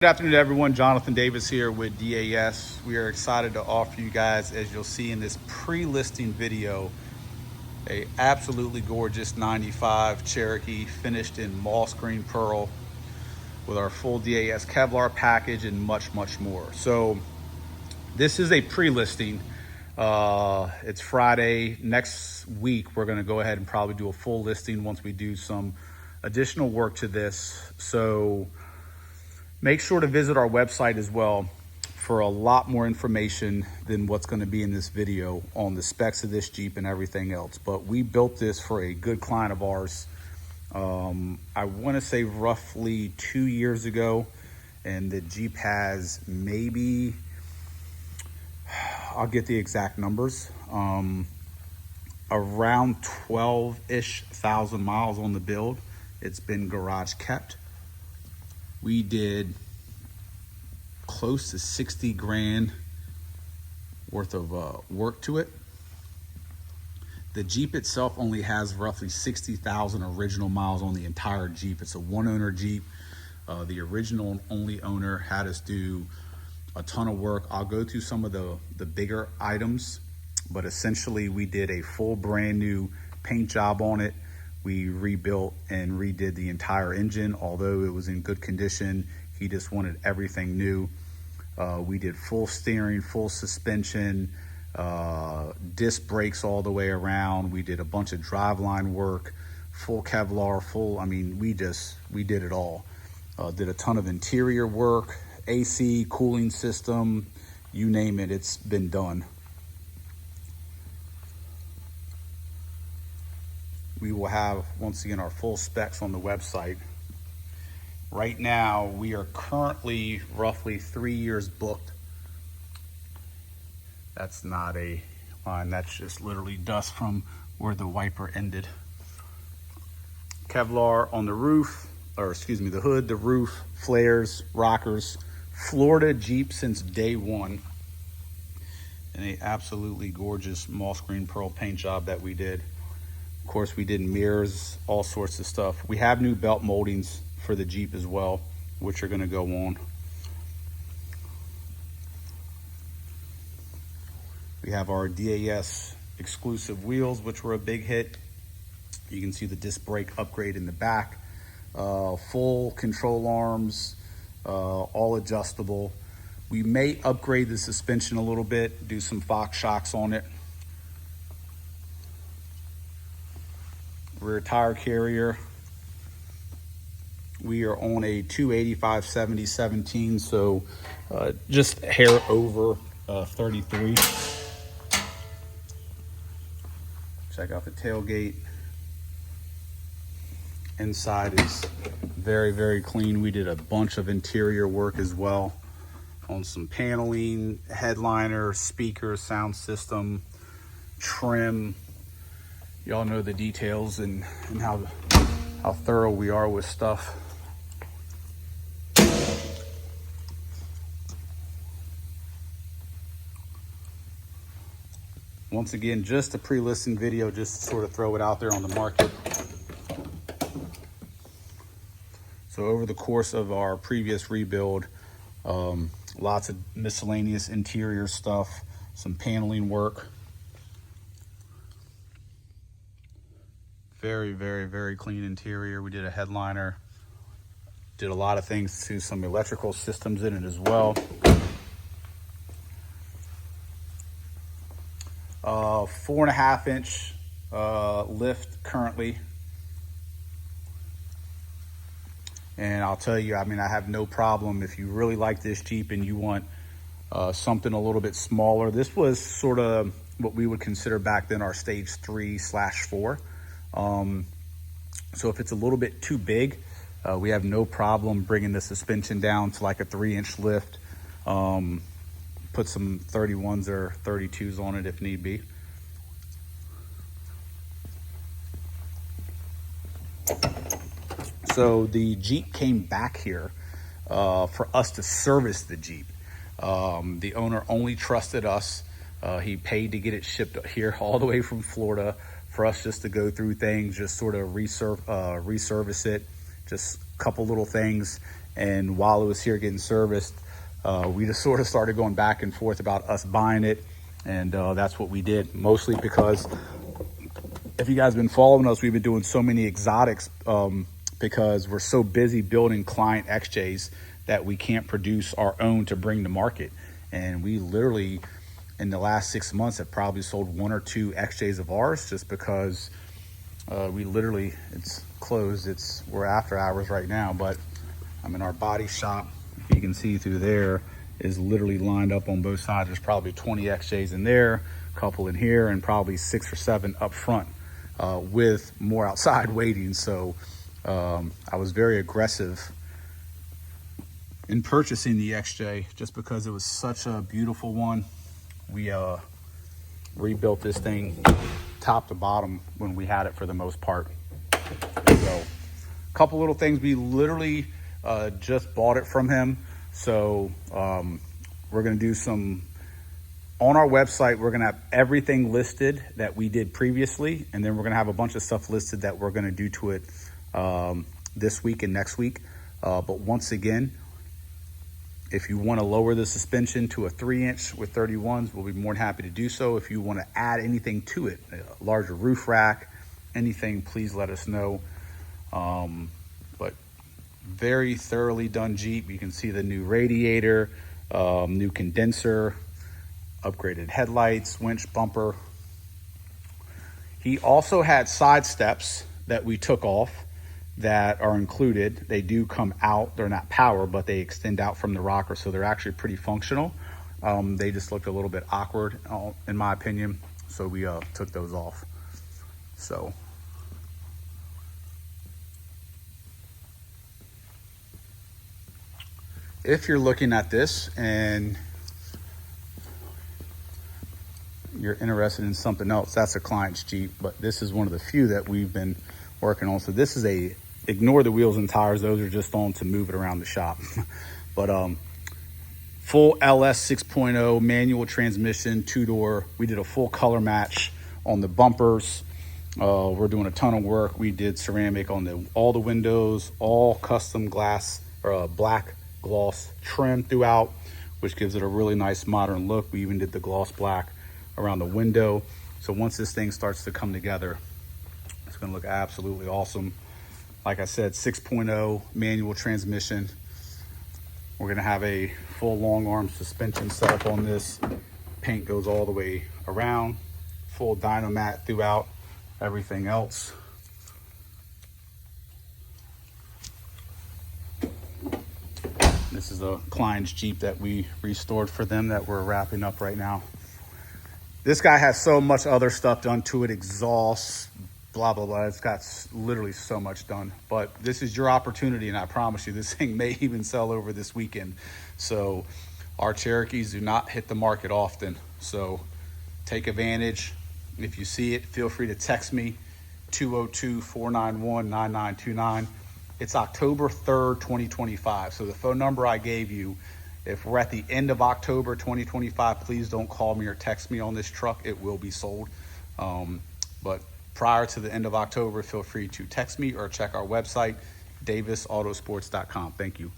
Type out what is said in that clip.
Good afternoon, everyone. Jonathan Davis here with DAS. We are excited to offer you guys, as you'll see in this pre-listing video, a absolutely gorgeous 95 Cherokee finished in moss green pearl with our full DAS Kevlar package and much, much more. So this is a pre-listing. It's Friday. Next week, we're going to go ahead and probably do a full listing once we do some additional work to this. So make sure to visit our website as well for a lot more information than what's going to be in this video on the specs of this Jeep and everything else. But we built this for a good client of ours. I want to say roughly 2 years ago, and the Jeep has maybe, I'll get the exact numbers, around 12-ish thousand miles on the build. It's been garage kept. We did close to 60 grand worth of work to it. The Jeep itself only has roughly 60,000 original miles on the entire Jeep. It's a one-owner Jeep. The original only owner had us do a ton of work. I'll go through some of the bigger items, but essentially we did a full brand new paint job on it. We rebuilt and redid the entire engine. Although it was in good condition, he just wanted everything new. We did full steering, full suspension, disc brakes all the way around. We did a bunch of driveline work, full Kevlar, we did it all. Did a ton of interior work, AC, cooling system, you name it, it's been done. We will have, once again, our full specs on the website. Right now, we are currently roughly 3 years booked. That's not a line, that's just literally dust from where the wiper ended. Kevlar on the roof, or excuse me, the hood, the roof, flares, rockers. Florida Jeep since day one. And a absolutely gorgeous moss green pearl paint job that we did. Of course, we did mirrors, all sorts of stuff. We have new belt moldings for the Jeep as well, which are going to go on. We have our DAS exclusive wheels, which were a big hit. You can see the disc brake upgrade in the back. Full control arms, all adjustable. We may upgrade the suspension a little bit, do some Fox shocks on it. Rear tire carrier. We are on a 285/70/17, so just hair over 33. Check out the tailgate. Inside is very, very clean. We did a bunch of interior work as well on some paneling, headliner, speakers, sound system, trim. Y'all know the details and how thorough we are with stuff. Once again, just a pre-listing video, just to sort of throw it out there on the market. So over the course of our previous rebuild, lots of miscellaneous interior stuff, some paneling work. Very, very, very clean interior. We did a headliner, did a lot of things to some electrical systems in it as well. 4.5 inch lift currently. And I'll tell you, I have no problem if you really like this Jeep and you want something a little bit smaller. This was sort of what we would consider back then our stage 3/4. So if it's a little bit too big, we have no problem bringing the suspension down to like a 3-inch lift. Put some 31s or 32s on it if need be. So the Jeep came back here for us to service the Jeep. The owner only trusted us. He paid to get it shipped here all the way from Florida for us just to go through things, just sort of resurface it, just a couple little things. And while it was here getting serviced, we just sort of started going back and forth about us buying it. And that's what we did, mostly because if you guys have been following us, we've been doing so many exotics because we're so busy building client XJs that we can't produce our own to bring to market. And we literally, in the last 6 months, have probably sold 1 or 2 XJs of ours just because we literally, it's closed. We're after hours right now, but I'm in our body shop. If you can see through there, is literally lined up on both sides. There's probably 20 XJs in there, a couple in here, and probably 6 or 7 up front with more outside waiting. So I was very aggressive in purchasing the XJ just because it was such a beautiful one. We rebuilt this thing top to bottom when we had it for the most part. So a couple little things, we literally just bought it from him. So we're gonna do some, on our website, we're gonna have everything listed that we did previously, and then we're gonna have a bunch of stuff listed that we're gonna do to it this week and next week. But once again, if you want to lower the suspension to a 3-inch with 31s, we'll be more than happy to do so. If you want to add anything to it, a larger roof rack, anything, please let us know. But very thoroughly done Jeep. You can see the new radiator, new condenser, upgraded headlights, winch, bumper. He also had side steps that we took off that are included. They do come out, they're not power, but they extend out from the rocker, so they're actually pretty functional. They just looked a little bit awkward in my opinion, so we took those off. So if you're looking at this and you're interested in something else, that's a client's Jeep, but this is one of the few that we've been working on. So this is ignore the wheels and tires, those are just on to move it around the shop. But full LS 6.0 manual transmission, 2-door. We did a full color match on the bumpers. We're doing a ton of work. We did ceramic on all the windows, all custom glass or black gloss trim throughout, which gives it a really nice modern look. We even did the gloss black around the window. So once this thing starts to come together, it's gonna look absolutely awesome. Like I said, 6.0 manual transmission. We're gonna have a full long arm suspension setup on this. Paint goes all the way around, full dyno mat throughout, everything else. This is a client's Jeep that we restored for them that we're wrapping up right now. This guy has so much other stuff done to it, exhaust, blah, blah, blah. It's got literally so much done, but this is your opportunity. And I promise you, this thing may even sell over this weekend. So our Cherokees do not hit the market often. So take advantage. If you see it, feel free to text me, 202-491-9929. It's October 3rd, 2025. So the phone number I gave you, if we're at the end of October 2025, please don't call me or text me on this truck. It will be sold. But prior to the end of October, feel free to text me or check our website, davisautosports.com. Thank you.